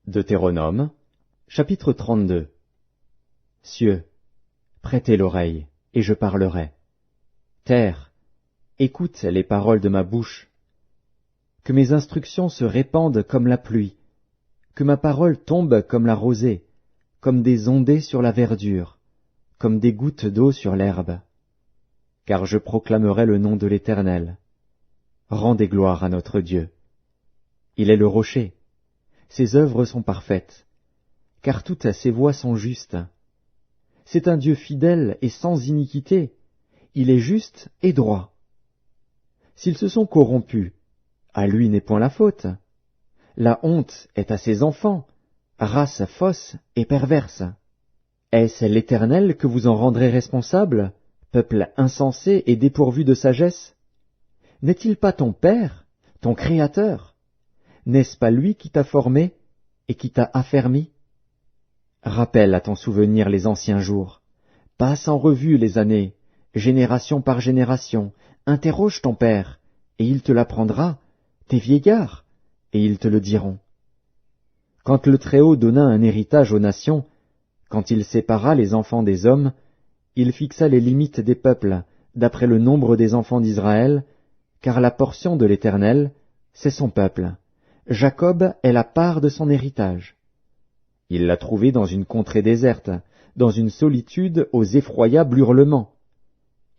Deutéronome, chapitre 32. Cieux, prêtez l'oreille, et je parlerai. Terre, écoute les paroles de ma bouche. Que mes instructions se répandent comme la pluie, que ma parole tombe comme la rosée, comme des ondées sur la verdure, comme des gouttes d'eau sur l'herbe. Car je proclamerai le nom de l'Éternel. Rendez gloire à notre Dieu. Il est le rocher. Ses œuvres sont parfaites, car toutes ses voies sont justes. C'est un Dieu fidèle et sans iniquité. Il est juste et droit. S'ils se sont corrompus, à lui n'est point la faute. La honte est à ses enfants, race fausse et perverse. Est-ce l'Éternel que vous en rendrez responsable, peuple insensé et dépourvu de sagesse? N'est-il pas ton Père, ton Créateur? N'est-ce pas lui qui t'a formé et qui t'a affermi? Rappelle à ton souvenir les anciens jours. Passe en revue les années, génération par génération. Interroge ton père, et il te l'apprendra, tes vieillards, et ils te le diront. Quand le Très-Haut donna un héritage aux nations, quand il sépara les enfants des hommes, il fixa les limites des peuples, d'après le nombre des enfants d'Israël, car la portion de l'Éternel, c'est son peuple. Jacob est la part de son héritage. Il l'a trouvé dans une contrée déserte, dans une solitude aux effroyables hurlements.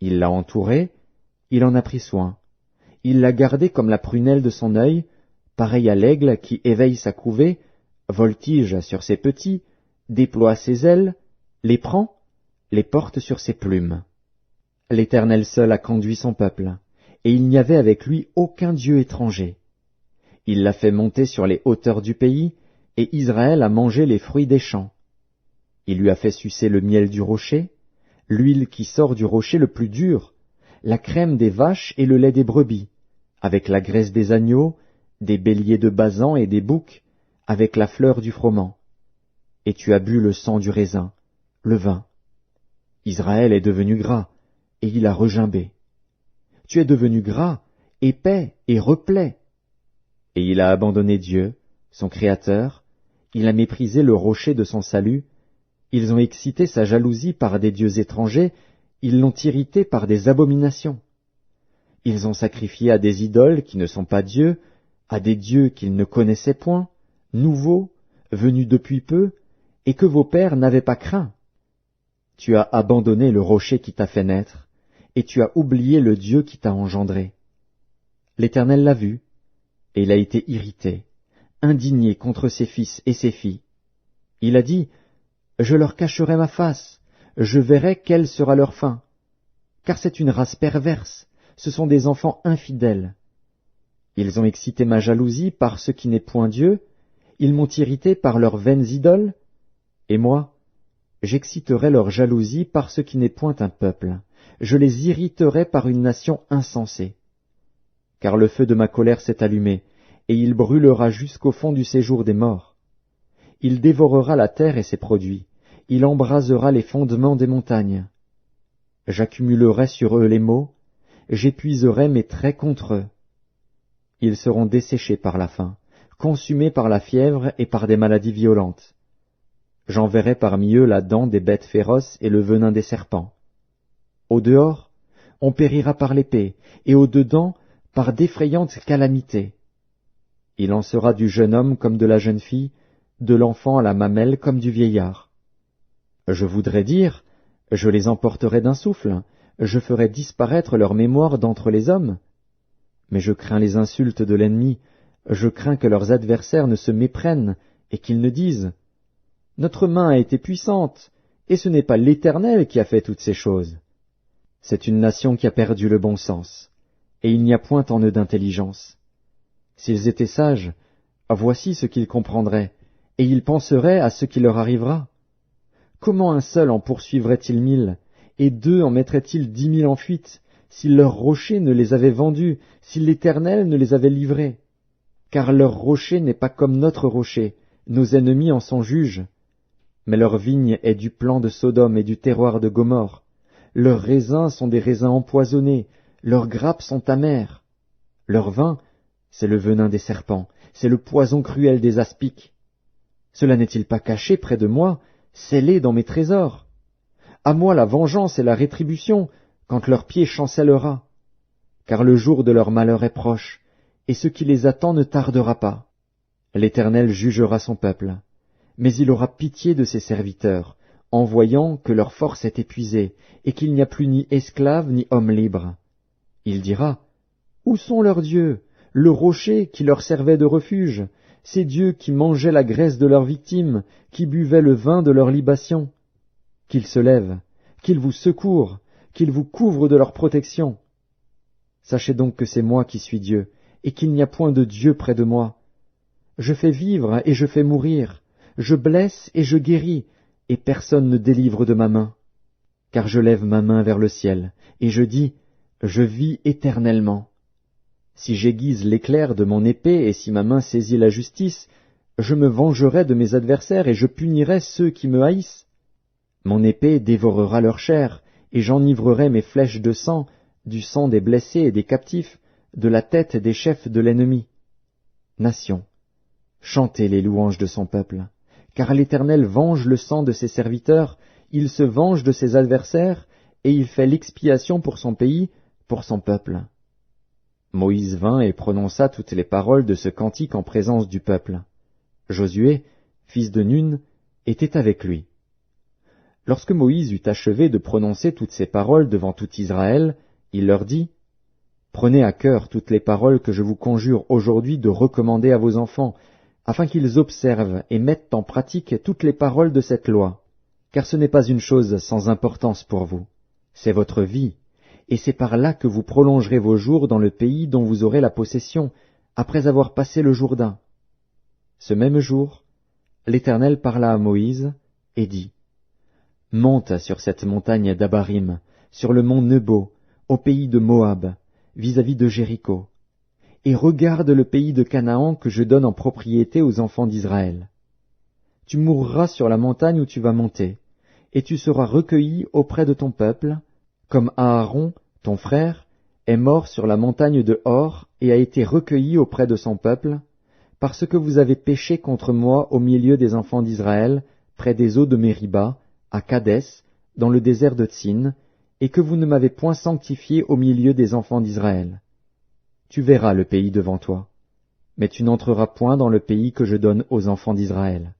Il l'a entouré, il en a pris soin. Il l'a gardé comme la prunelle de son œil, pareil à l'aigle qui éveille sa couvée, voltige sur ses petits, déploie ses ailes, les prend, les porte sur ses plumes. L'Éternel seul a conduit son peuple, et il n'y avait avec lui aucun dieu étranger. Il l'a fait monter sur les hauteurs du pays, et Israël a mangé les fruits des champs. Il lui a fait sucer le miel du rocher, l'huile qui sort du rocher le plus dur, la crème des vaches et le lait des brebis, avec la graisse des agneaux, des béliers de Basan et des boucs, avec la fleur du froment. Et tu as bu le sang du raisin, le vin. Israël est devenu gras, et il a regimbé. Tu es devenu gras, épais et replet. Et il a abandonné Dieu, son Créateur, il a méprisé le rocher de son salut, ils ont excité sa jalousie par des dieux étrangers, ils l'ont irrité par des abominations. Ils ont sacrifié à des idoles qui ne sont pas dieux, à des dieux qu'ils ne connaissaient point, nouveaux, venus depuis peu, et que vos pères n'avaient pas craint. Tu as abandonné le rocher qui t'a fait naître, et tu as oublié le Dieu qui t'a engendré. L'Éternel l'a vu, et il a été irrité, indigné contre ses fils et ses filles. Il a dit, « Je leur cacherai ma face, je verrai quelle sera leur fin. Car c'est une race perverse, ce sont des enfants infidèles. Ils ont excité ma jalousie par ce qui n'est point Dieu, ils m'ont irrité par leurs vaines idoles, et moi, j'exciterai leur jalousie par ce qui n'est point un peuple, je les irriterai par une nation insensée. Car le feu de ma colère s'est allumé, et il brûlera jusqu'au fond du séjour des morts. Il dévorera la terre et ses produits, il embrasera les fondements des montagnes. J'accumulerai sur eux les maux, j'épuiserai mes traits contre eux. Ils seront desséchés par la faim, consumés par la fièvre et par des maladies violentes. J'enverrai parmi eux la dent des bêtes féroces et le venin des serpents. Au dehors, on périra par l'épée, et au dedans, par d'effrayantes calamités. Il en sera du jeune homme comme de la jeune fille, de l'enfant à la mamelle comme du vieillard. Je voudrais dire, je les emporterai d'un souffle, je ferai disparaître leur mémoire d'entre les hommes. Mais je crains les insultes de l'ennemi, je crains que leurs adversaires ne se méprennent et qu'ils ne disent « Notre main a été puissante, et ce n'est pas l'Éternel qui a fait toutes ces choses. » C'est une nation qui a perdu le bon sens, et il n'y a point en eux d'intelligence. S'ils étaient sages, voici ce qu'ils comprendraient, et ils penseraient à ce qui leur arrivera. Comment un seul en poursuivrait-il 1000, et deux en mettraient-ils 10 000 en fuite, si leur rocher ne les avait vendus, si l'Éternel ne les avait livrés? Car leur rocher n'est pas comme notre rocher, nos ennemis en sont juges. Mais leur vigne est du plan de Sodome et du terroir de Gomorrhe. Leurs raisins sont des raisins empoisonnés, leurs grappes sont amères. Leur vin, c'est le venin des serpents, c'est le poison cruel des aspics. Cela n'est-il pas caché près de moi, scellé dans mes trésors? À moi la vengeance et la rétribution, quand leur pied chancellera. Car le jour de leur malheur est proche, et ce qui les attend ne tardera pas. L'Éternel jugera son peuple, mais il aura pitié de ses serviteurs, en voyant que leur force est épuisée, et qu'il n'y a plus ni esclaves ni hommes libres. Il dira, où sont leurs dieux, le rocher qui leur servait de refuge, ces dieux qui mangeaient la graisse de leurs victimes, qui buvaient le vin de leurs libations? Qu'ils se lèvent, qu'ils vous secourent, qu'ils vous couvrent de leur protection. Sachez donc que c'est moi qui suis Dieu, et qu'il n'y a point de Dieu près de moi. Je fais vivre et je fais mourir, je blesse et je guéris, et personne ne délivre de ma main. Car je lève ma main vers le ciel, et je dis, je vis éternellement. Si j'aiguise l'éclair de mon épée et si ma main saisit la justice, je me vengerai de mes adversaires et je punirai ceux qui me haïssent. Mon épée dévorera leur chair, et j'enivrerai mes flèches de sang, du sang des blessés et des captifs, de la tête des chefs de l'ennemi. Nation, chantez les louanges de son peuple, car l'Éternel venge le sang de ses serviteurs, il se venge de ses adversaires, et il fait l'expiation pour son pays, pour son peuple. Moïse vint et prononça toutes les paroles de ce cantique en présence du peuple. Josué, fils de Nun, était avec lui. Lorsque Moïse eut achevé de prononcer toutes ces paroles devant tout Israël, il leur dit, « Prenez à cœur toutes les paroles que je vous conjure aujourd'hui de recommander à vos enfants, afin qu'ils observent et mettent en pratique toutes les paroles de cette loi, car ce n'est pas une chose sans importance pour vous, c'est votre vie, et c'est par là que vous prolongerez vos jours dans le pays dont vous aurez la possession, après avoir passé le Jourdain. » Ce même jour, l'Éternel parla à Moïse et dit, « Monte sur cette montagne d'Abarim, sur le mont Nebo, au pays de Moab, vis-à-vis de Jéricho, et regarde le pays de Canaan que je donne en propriété aux enfants d'Israël. Tu mourras sur la montagne où tu vas monter, et tu seras recueilli auprès de ton peuple, comme Aaron, ton frère, est mort sur la montagne de Hor et a été recueilli auprès de son peuple, parce que vous avez péché contre moi au milieu des enfants d'Israël, près des eaux de Mériba, à Kadès, dans le désert de Tsin, et que vous ne m'avez point sanctifié au milieu des enfants d'Israël. Tu verras le pays devant toi, mais tu n'entreras point dans le pays que je donne aux enfants d'Israël.